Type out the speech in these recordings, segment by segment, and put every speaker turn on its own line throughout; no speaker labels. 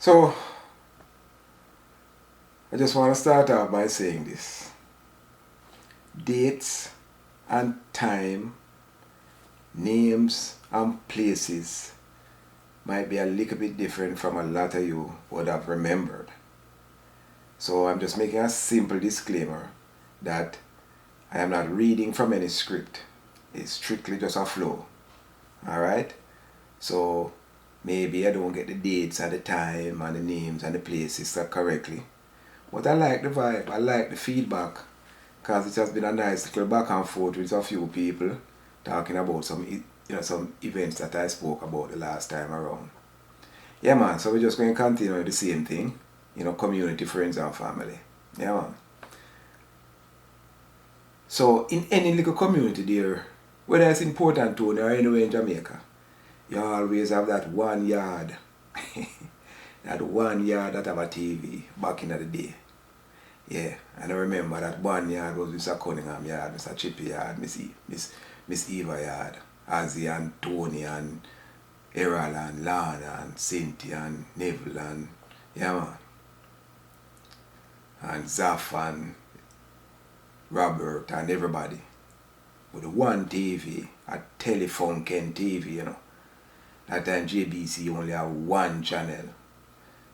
So, I just want to start off by saying this. Dates and time, names and places might be a little bit different from a lot of you would have remembered. So I'm just making a simple disclaimer that I am not reading from any script. It's strictly just a flow. Alright? So maybe I don't get the dates and the time and the names and the places correctly. But I like the vibe, I like the feedback, because it has been a nice little back and forth with a few people talking about some events that I spoke about the last time around. Yeah man, so we're just going to continue with the same thing. Community, friends and family. Yeah man. So in any little community there, whether it's in Port Antonio or anywhere in Jamaica, you always have that one yard. That one yard that have a TV back in the day. Yeah, and I remember that one yard was Mr. Cunningham yard, Mr. Chippy yard, Miss Eva yard, Azzy and Tony and Errol and Lana and Cynthia and Neville and yeah man. And Zaf and Robert and everybody. With one TV, a telephone Ken TV, That time JBC only have one channel.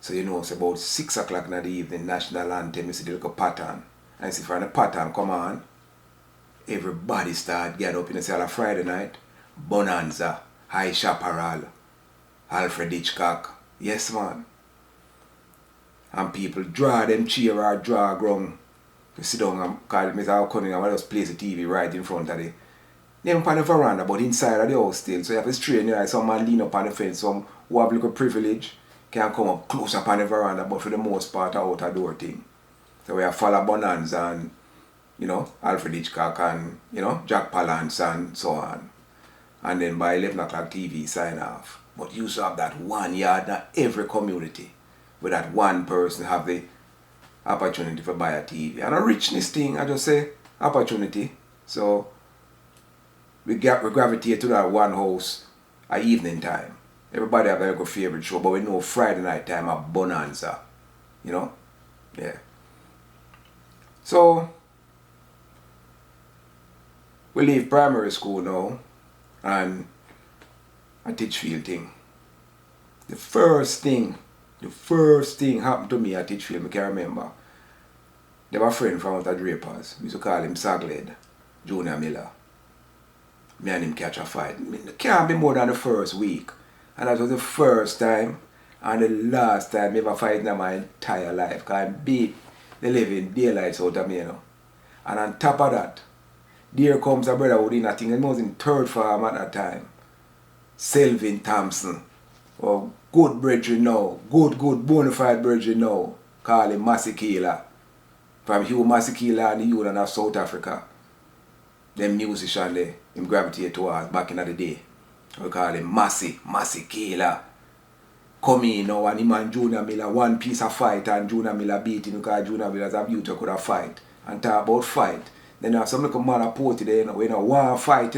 So it's about 6 o'clock in the evening, national anthem, you see the little pattern. And see from the pattern come on, everybody start get up in the Friday night, Bonanza, High Chaparral, Alfred Hitchcock. Yes man. And people draw them chair or draw ground to sit down and call Mr. Cunningham and just place the TV right in front of the them on the veranda, but inside of the house still. So you have to strain your eyes, some man lean up on the fence, some who have little privilege can come up close up on the veranda, but for the most part out a door thing. So we have follow Bonanza and Alfred Hitchcock and Jack Palance and so on. And then by 11 o'clock TV sign off. But you used to have that one yard in every community where that one person have the opportunity to buy a TV. And a richness thing, I just say opportunity. So we gravitate to that one house at evening time. Everybody have their favorite show, but we know Friday night time a Bonanza. Yeah. So we leave primary school now and I teach field thing. The first thing happened to me at teach field, I can remember. There was a friend from out of Drapers. We used to call him Sagled, Junior Miller. Me and him catch a fight. It can't be more than the first week. And that was the first time and the last time I ever fight in my entire life. Because I beat the living daylights out of me, And on top of that, there comes a brother who I think he was in third form at that time. Selvin Thompson. Oh, good brethren now. Good bona fide brethren now. Call him Masikila. From Hugh Masikila and the Union of South Africa. Them musician there, him gravitate towards back in the day. We call him Massy Killer. Come in now and him and Junior Miller one piece of fight and Junior Miller beat him because Junior Miller's a beauty could have fight. And talk about fight. Then have some little man a party there, we want fight,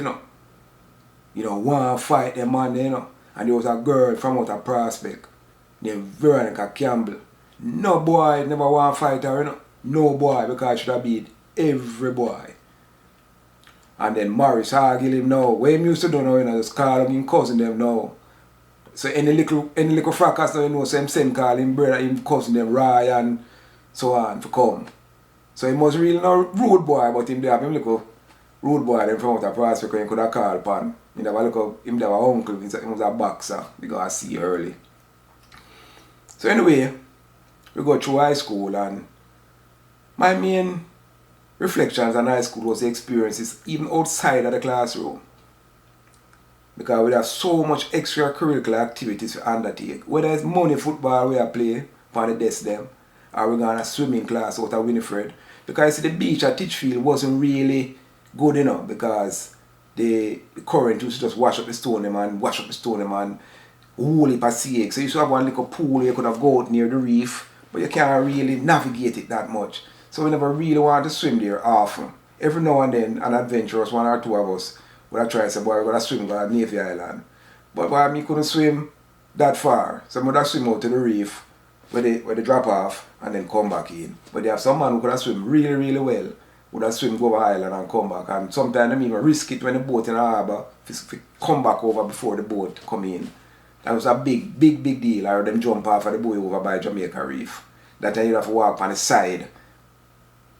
want fight them man there, And there was a girl from out of Prospect named Veronica Campbell. No boy never want fight her, No boy, because she should have beat every boy. And then Morris argue him now. What him used to do now, just call him cousin them now. So any little fracas now, so him send call him brother, him cousin them Roy and so on to come. So he must really no rude boy, but him there have him little rude boy them from out of Prospect he could have called upon. Him there have a uncle, he was a boxer, because I see early. So anyway, we go through high school and my main reflections on high school was the experiences even outside of the classroom. Because we have so much extracurricular activities to undertake. Whether it's money football we are play for the desk them, or we're going to swimming class out of Winifred. Because the beach at Teachfield wasn't really good enough because the current used to just wash up the stone them and hold it per CX. So you used to have one little pool you could have go out near the reef, but you can't really navigate it that much. So we never really want to swim there often. Every now and then, an adventurous one or two of us would have tried to say, boy, we're going to swim to Navy Island. But boy, me couldn't swim that far. So I would have swim out to the reef where they drop off and then come back in. But they have some man who could have swim really, really well. Would have swim go over island and come back. And sometimes they even risk it when the boat in the harbour to come back over before the boat come in. That was a big, big, big deal. Or them jump off of the buoy over by Jamaica Reef. That time you have to walk on the side.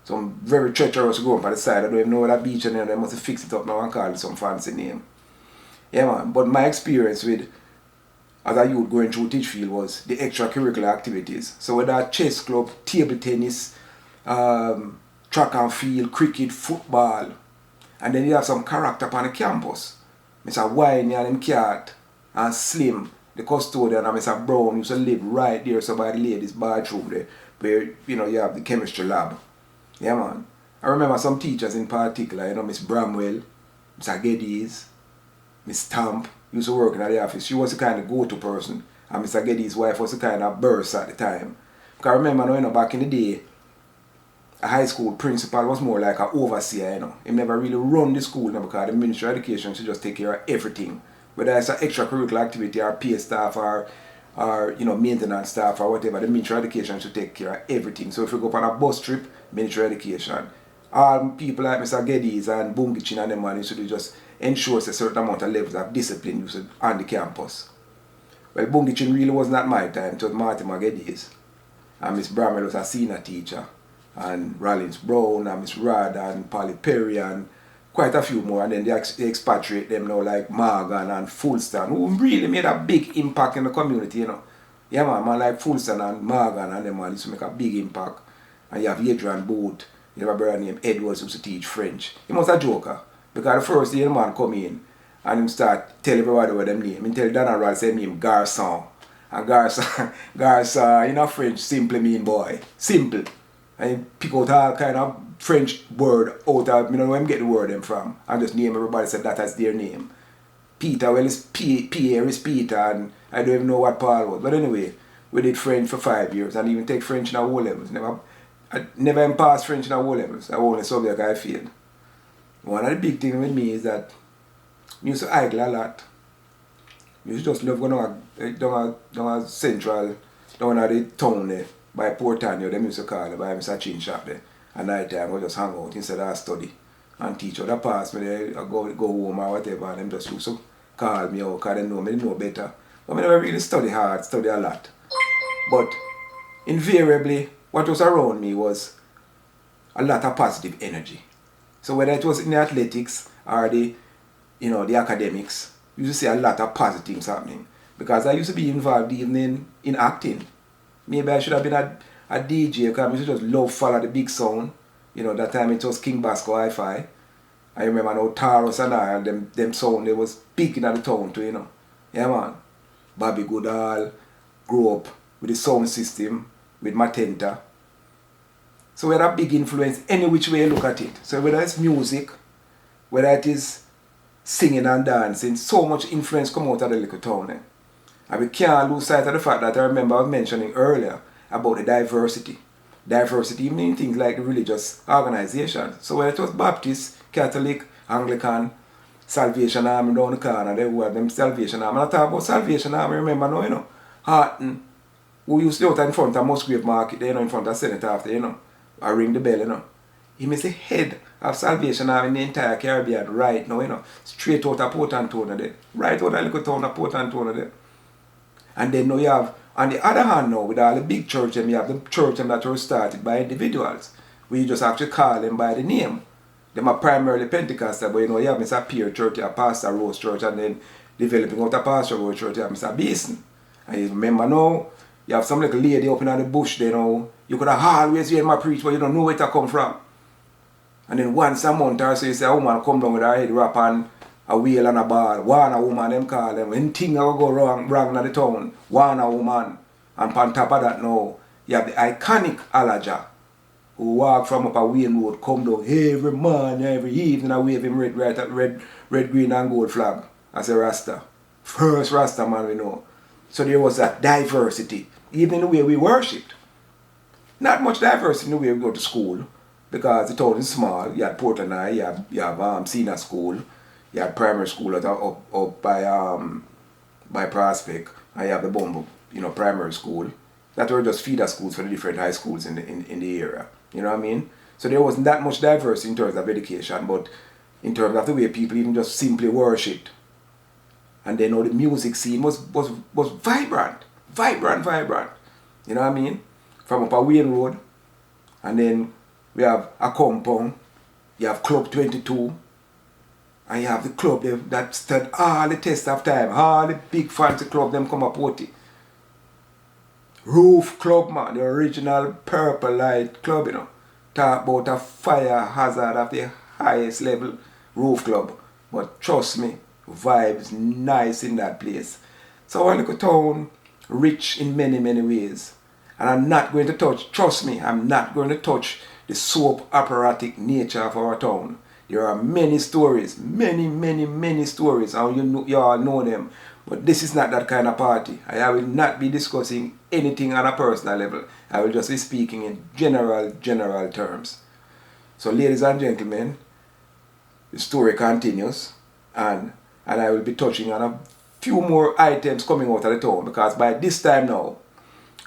Some very treacherous going on the side. I don't even know where that beach and they must have fixed it up now and call it some fancy name. Yeah man, but my experience with as a youth going through Teachfield was the extracurricular activities. So with that chess club, table tennis, track and field, cricket, football. And then you have some character upon the campus. Mr. Winey and him cat and Slim, the custodian, and Mr. Brown used to live right there so by the ladies' bathroom there, where you have the chemistry lab. Yeah man. I remember some teachers in particular, Miss Bramwell, Mr. Geddes, Miss Stamp, used to work in the office. She was the kind of go-to person. And Mr. Geddes' wife was the kind of burst at the time. Because I remember back in the day, a high school principal was more like an overseer, He never really run the school because the Ministry of Education should just take care of everything. Whether it's an extracurricular activity or pay staff or maintenance staff or whatever, the Ministry of Education should take care of everything. So if you go on a bus trip, Ministry of Education. All people like Mr. Geddes and Bungichin and them man should just ensure a certain amount of levels of discipline on the campus. Well, Bungichin really wasn't at my time, it was Martin Geddes. And Miss Bramwell was a senior teacher. And Rollins Brown and Miss Rad and Paca Perry and quite a few more. And then they expatriate them now like Morgan and Fulston, who really made a big impact in the community, Yeah man like Fulston and Morgan and them man used to make a big impact. And you have Adrian Booth, you have a brother named Edwards who used to teach French. He was a joker. Because the first day the man come in and him start tell everybody what them name. He tell Dana Rad say name Garçon. And Garçon in French simply mean boy. Simple. And he pick out all kind of French word out of, I don't know where him get the word them from. And just name everybody said that as their name. Peter, well it's Pierre is Peter and I don't even know what Paul was. But anyway, we did French for 5 years and even take French in our O levels. I never even passed French in our O levels. I only subject I failed. One of the big things with me is that I used to idle a lot. I used to just love going down central, down at the town there, by Port Antonio, them used to call it, by Mr. Chin shop there. At night time, I just hang out instead of study. And teach other pass me there, I go home or whatever, and them just used to call me out, because they know better. But I never really study hard, study a lot. But invariably, what was around me was a lot of positive energy. So whether it was in the athletics or the academics, you used to see a lot of positive things happening. Because I used to be involved even in acting. Maybe I should have been a DJ because I used to just love follow the big sound. That time it was King Basco Hi-Fi. I remember now Taros and I and them sound, they was big in the town too, Yeah man. Bobby Goodall grew up with the sound system, with Matenta. So we had a big influence any which way you look at it. So whether it's music, whether it is singing and dancing, so much influence come out of the little town. And we can't lose sight of the fact that I remember I was mentioning earlier about the diversity. Diversity even in things like the religious organizations. So whether it was Baptist, Catholic, Anglican, Salvation Army down the corner, they who had them Salvation Army. And I talk about Salvation Army, remember now, Harton, who used to out in front of Musgrave Market, in front of Senate after, I ring the bell, He is the head of Salvation Army in the entire Caribbean right now, Straight out of Port Antonio there. Right out of the little town of Port Antonio there. And then now you have, on the other hand now, with all the big church, you have the church that were started by individuals. We just actually call them by the name. They are primarily Pentecostal, but you have Mr. Pierre Church, you have Pastor Rose Church, and then developing out of Pastor Rose Church, you have Mr. Basin. And you remember now, you have some little lady up in the bush there now. You could have always heard my preach, but you don't know where to come from. And then once a month or so, you see a woman come down with her head wrap and a wheel and a ball. One a woman, them call them. Anything that will go wrong in the town, one a woman. And on top of that now, you have the iconic Alaja, who walk from up a Wayne Road, come down every morning, every evening, and wave him red, green and gold flag as a Rasta. First Rasta man we know. So there was that diversity, even in the way we worshipped. Not much diversity in the way we go to school, because the town is small. You had Port and you have senior school, you had primary school up by Prospect, and you have the Bumble, primary school. that were just feeder schools for the different high schools in the area. You know what I mean? So there wasn't that much diversity in terms of education, but in terms of the way people even just simply worshipped. And then the music scene was vibrant. Vibrant. You know what I mean? From up a Wayne Road. And then we have a compound. You have Club 22. And you have the club that stood all the test of time. All the big fancy club them come up with it. Roof Club, man. The original purple light club, you know. Talk about a fire hazard of the highest level. Roof Club. But trust me, vibes nice in that place. So our little town, rich in many, many ways. And I'm not going to touch, trust me, I'm not going to touch the soap operatic nature of our town. There are many stories, many stories, and you all know them. But this is not that kind of party. I will not be discussing anything on a personal level. I will just be speaking in general terms. So ladies and gentlemen, the story continues, and I will be touching on a few more items coming out of the town, because by this time now,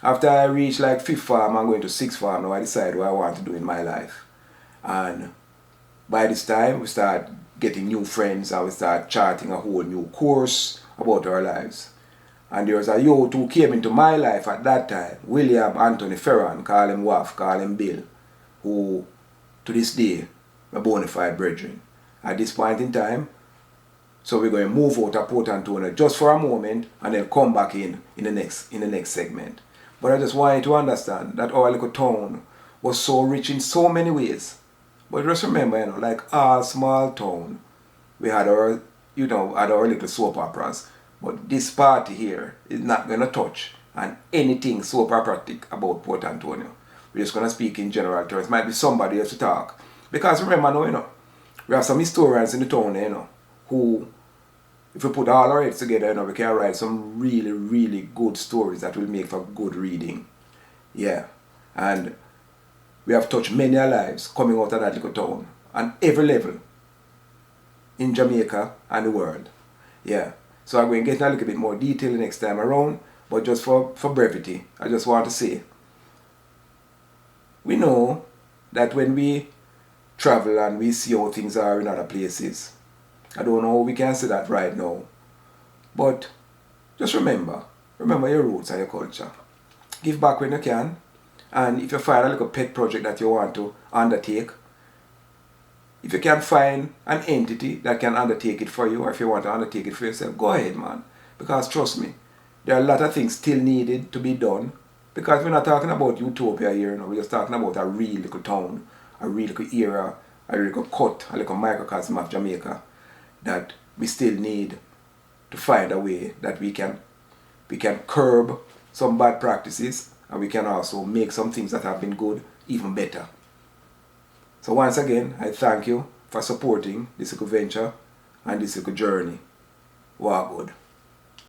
after I reach like 5th farm, I'm going to 6th farm now. I decide what I want to do in my life. And by this time, we start getting new friends and we start charting a whole new course about our lives. And there was a youth who came into my life at that time, William Anthony Ferran, call him Waff, call him Bill, who to this day, my bona fide brethren. At this point in time, so we're going to move out of Port Antonio just for a moment and then come back in the next segment. But I just want you to understand that our little town was so rich in so many ways. But just remember, like all small town, we had our, had our little soap operas. But this party here is not going to touch on anything soap operatic about Port Antonio. We're just going to speak in general terms. Might be somebody else to talk. Because remember now, we have some historians in the town, who, if we put all our heads together, we can write some really good stories that will make for good reading. Yeah. And we have touched many lives coming out of that little town. On every level. In Jamaica and the world. Yeah. So I'm going to get a little bit more detail next time around. But just for brevity, I just want to say, we know that when we travel and we see how things are in other places, I don't know how we can say that right now. But just remember your roots and your culture. Give back when you can. And if you find a little pet project that you want to undertake, if you can find an entity that can undertake it for you, or if you want to undertake it for yourself, go ahead, man. Because trust me, there are a lot of things still needed to be done. Because we're not talking about utopia here, we're just talking about a real little town, a real little era, a real little cut, a little microcosm of Jamaica, that we still need to find a way that we can curb some bad practices, and we can also make some things that have been good even better. So once again, I thank you for supporting this little venture and this little journey. Wow, good.